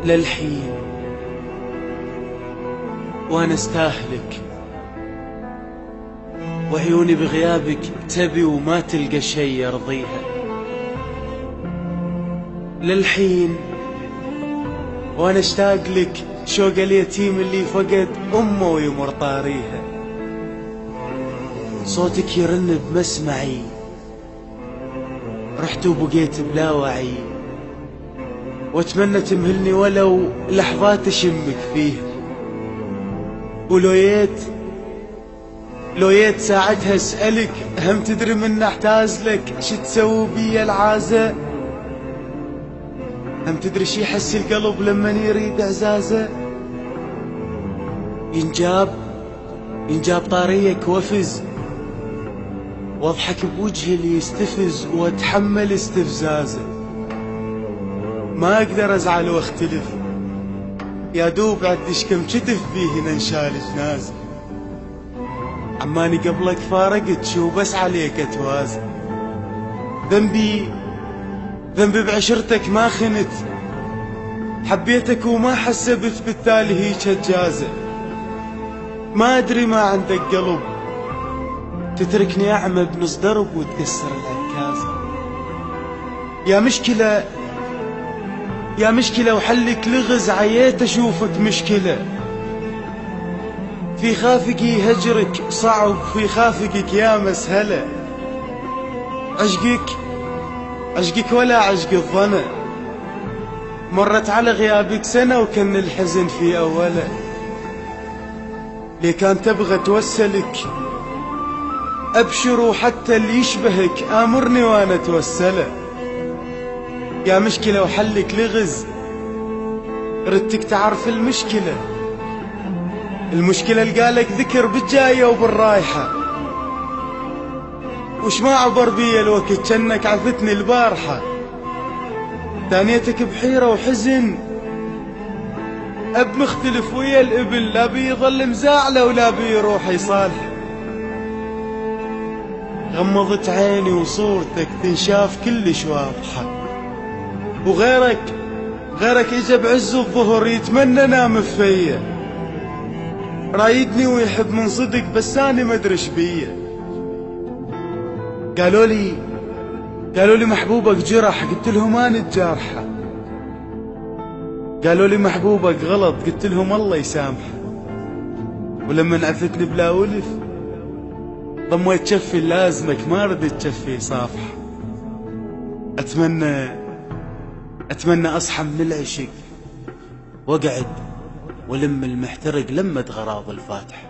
للحين وانا استاهلك، وعيوني بغيابك تبي وما تلقى شي يرضيها. للحين وانا اشتاق لك شوق اليتيم اللي فقد امه ويمر طاريها. صوتك يرن بمسمعي، رحت وبقيت بلا وعي، واتمنى تمهلني ولو لحظات اشمك فيها. ولو يت ساعتها اسألك هم تدري من احتاز لك شي تسوي بيا العازة؟ هم تدري شي يحس القلب لما يريد اعزازه؟ ينجاب طاريك وافز، واضحك بوجهي اللي يستفز واتحمل استفزازه. ما اقدر ازعل واختلف، يا دوب عدش كم كتف بيه ننشال جنازه. عماني قبلك فارقت شو بس عليك اتوازن. ذنبي بعشرتك ما خنت، حبيتك وما حسبت بالتالي هيك هجازة. ما ادري ما عندك قلب تتركني اعمى بنص درب وتكسر العكازة. يا مشكلة وحلك لغز، عييت اشوفك مشكلة. في خافقي هجرك صعب، في خافقك يا مسهلة. عشقك ولا عشق الظنا، مرت على غيابك سنة وكان الحزن في أوله. ليه كان تبغى توسلك أبشر، وحتى اللي يشبهك آمرني وأنا توسله. يا مشكلة وحلك لغز، ردتك تعرف المشكلة لقالك ذكر بالجاية وبالرايحة. وش ما عبر بي الوقت جنك عثتني البارحة. تانيتك بحيرة وحزن، أب مختلف ويا الإبل، لا بي يظل مزاعله ولا بي يروح يصالح. غمضت عيني وصورتك تنشاف كلش واضحة، وغيرك إجا بعز الظهر يتمنى نام فيا. رايدني ويحب من صدق بس أنا مدرش بيا. قالوا لي محبوبك جرح، قلت لهم أنا الجارحة. قالوا لي محبوبك غلط، قلت لهم الله يسامحه. ولما عفتني بلا ولف ضميت شفي لازمك، ما ردت شفي صافحة. أتمنى أصحى من العشق وأقعد ولم المحترق لمة غراض الفاتح.